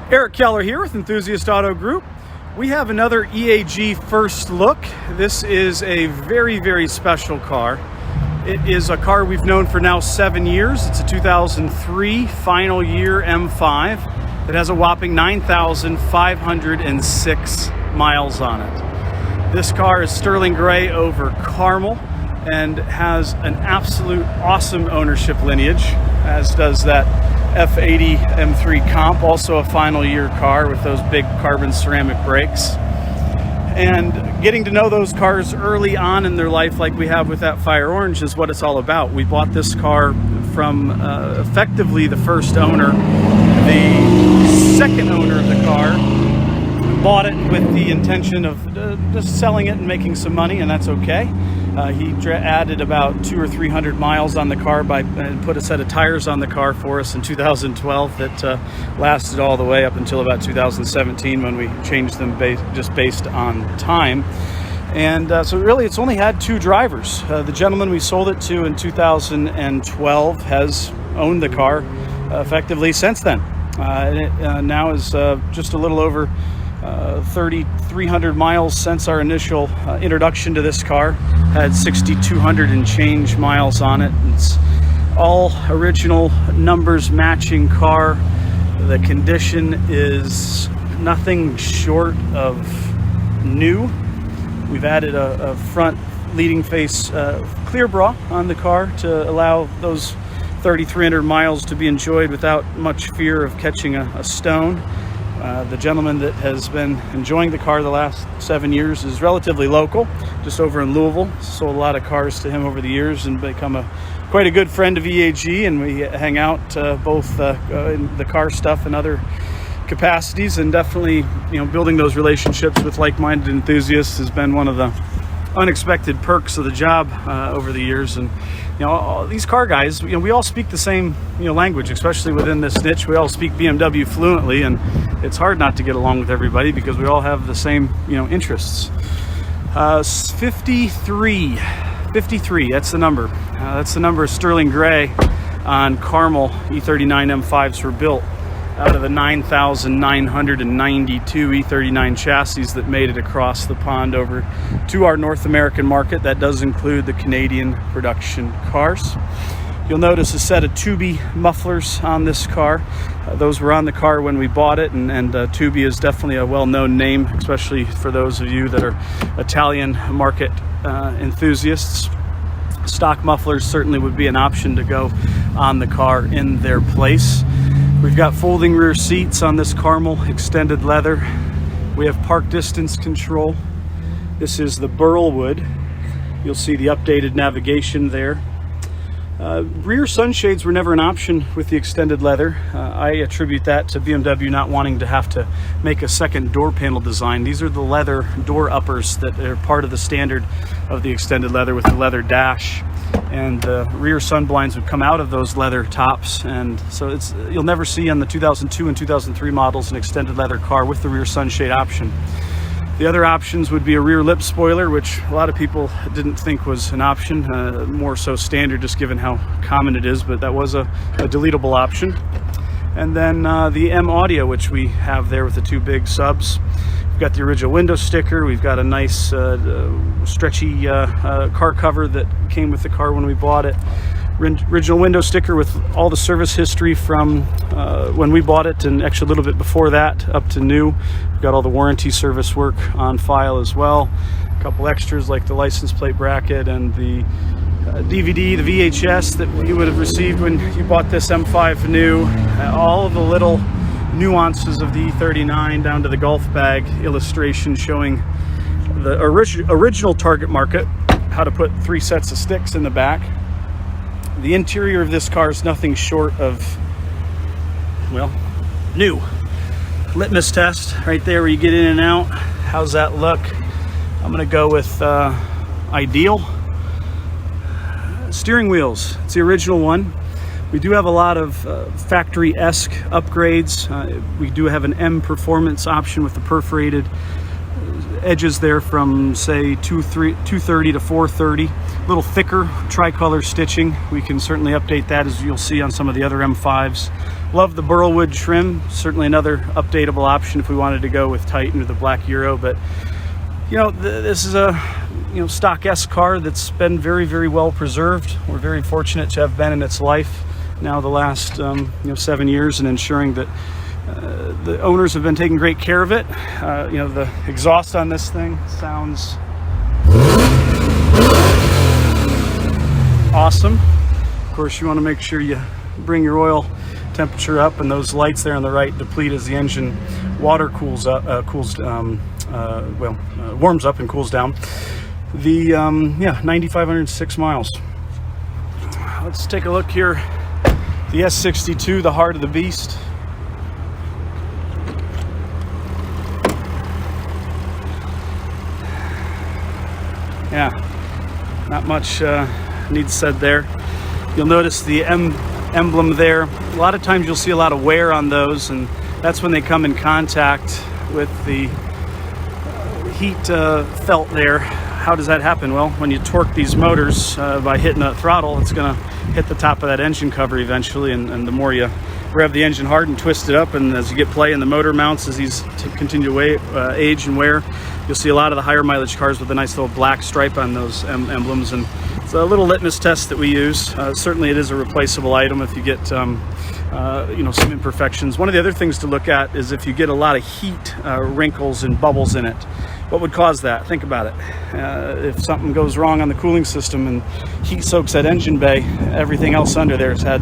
Eric Keller here with Enthusiast Auto Group. We have another EAG First Look. This is a very, very special car. It is a car we've known for now 7 years. It's a 2003 final year M5 that has a whopping 9,506 miles on it. This car is sterling gray over caramel and has an absolute awesome ownership lineage, as does that E39 M5 comp, also a final year car with those big carbon ceramic brakes. And getting to know those cars early on in their life, like we have with that Fire Orange, is what it's all about. We bought this car from effectively the first owner. The second owner of the car bought it with the intention of just selling it and making some money, and that's okay. He added about 200 or 300 miles on the car and put a set of tires on the car for us in 2012 that lasted all the way up until about 2017 when we changed them just based on time. And so really it's only had two drivers. The gentleman we sold it to in 2012 has owned the car effectively since then. It now is just a little over 3,300 miles since our initial introduction to this car. Had 6,200 and change miles on it. It's all original numbers matching car. The condition is nothing short of new. We've added a front leading face clear bra on the car to allow those 3,300 miles to be enjoyed without much fear of catching a stone. The gentleman that has been enjoying the car the last 7 years is relatively local, just over in Louisville. Sold a lot of cars to him over the years and become quite a good friend of EAG, and we hang out both in the car stuff and other capacities, and definitely, building those relationships with like-minded enthusiasts has been one of the unexpected perks of the job over the years. And all these car guys, we all speak the same language, especially within this niche. We all speak BMW fluently, and it's hard not to get along with everybody because we all have the same interests. 53, that's the number. That's the number of sterling gray on caramel E39 M5s were built out of the 9,992 E39 chassis that made it across the pond over to our North American market. That does include the Canadian production cars. You'll notice a set of Tubi mufflers on this car. Those were on the car when we bought it, and Tubi is definitely a well-known name, especially for those of you that are Italian market enthusiasts. Stock mufflers certainly would be an option to go on the car in their place. We've got folding rear seats on this caramel extended leather. We have park distance control. This is the Burlwood. You'll see the updated navigation there. Rear sunshades were never an option with the extended leather. I attribute that to BMW not wanting to have to make a second door panel design. These are the leather door uppers that are part of the standard of the extended leather with the leather dash. And the rear sun blinds would come out of those leather tops, and so you'll never see on the 2002 and 2003 models an extended leather car with the rear sunshade option. The other options would be a rear lip spoiler, which a lot of people didn't think was an option, more so standard just given how common it is, but that was a deletable option. And then the M audio, which we have there with the two big subs. We've got the original window sticker. We've got a nice stretchy car cover that came with the car when we bought it. Original window sticker with all the service history from when we bought it, and actually a little bit before that up to new. We've got all the warranty service work on file as well. A couple extras like the license plate bracket and the DVD, the VHS that you would have received when you bought this M5 new. All of the little nuances of the E39 down to the golf bag illustration showing the original target market, how to put 3 sets of sticks in the back. The interior of this car is nothing short of, well, new. Litmus test right there where you get in and out. How's that look? I'm gonna go with ideal. Steering wheels, it's the original one. We do have a lot of factory-esque upgrades. We do have an M performance option with the perforated edges there from say 230 to 430. little thicker tricolor stitching. We can certainly update that, as you'll see on some of the other M5s. Love the burlwood trim, certainly another updatable option if we wanted to go with Titan or the Black Euro. But you know, this is a stock S car that's been very, very well preserved. We're very fortunate to have been in its life now the last 7 years, and ensuring that the owners have been taking great care of it. The exhaust on this thing sounds awesome. Of course, you want to make sure you bring your oil temperature up, and those lights there on the right deplete as the engine water warms up and cools down. The 9,506 miles. Let's take a look here. The S62, the heart of the beast. Yeah, not much needs said there. You'll notice the emblem there. A lot of times you'll see a lot of wear on those, and that's when they come in contact with the heat felt there. How does that happen? Well, when you torque these motors by hitting the throttle, it's going to hit the top of that engine cover eventually, and the more you rev the engine hard and twist it up, and as you get play in the motor mounts, as these continue to age and wear, you'll see a lot of the higher mileage cars with a nice little black stripe on those emblems. And it's a little litmus test that we use. Certainly it is a replaceable item if you get some imperfections. One of the other things to look at is if you get a lot of heat, wrinkles and bubbles in it. What would cause that? Think about it. If something goes wrong on the cooling system and heat soaks that engine bay, everything else under there has had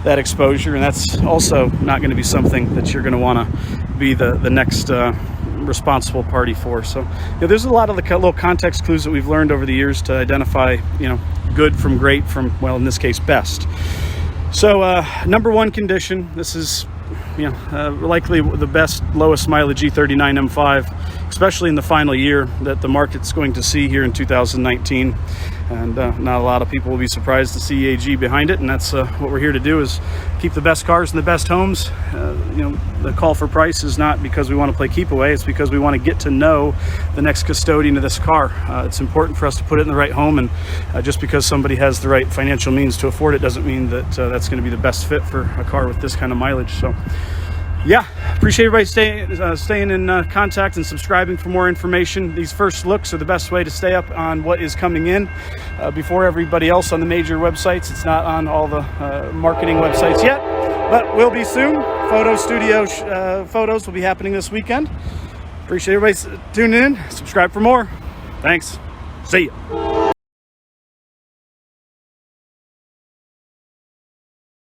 that exposure, and that's also not going to be something that you're going to want to be the next responsible party for. So there's a lot of the little context clues that we've learned over the years to identify good from great from, well, in this case, best. So number one condition, this is likely the best lowest mileage E39 M5, especially in the final year that the market's going to see here in 2019. And not a lot of people will be surprised to see EAG behind it, and that's what we're here to do, is keep the best cars in the best homes. The call for price is not because we want to play keep away, it's because we want to get to know the next custodian of this car. It's important for us to put it in the right home, and just because somebody has the right financial means to afford it doesn't mean that that's going to be the best fit for a car with this kind of mileage. So yeah, appreciate everybody staying in contact and subscribing for more information. These first looks are the best way to stay up on what is coming in before everybody else on the major websites. It's not on all the marketing websites yet, but will be soon. Photo studio photos will be happening this weekend. Appreciate everybody tuning in. Subscribe for more. Thanks. See ya.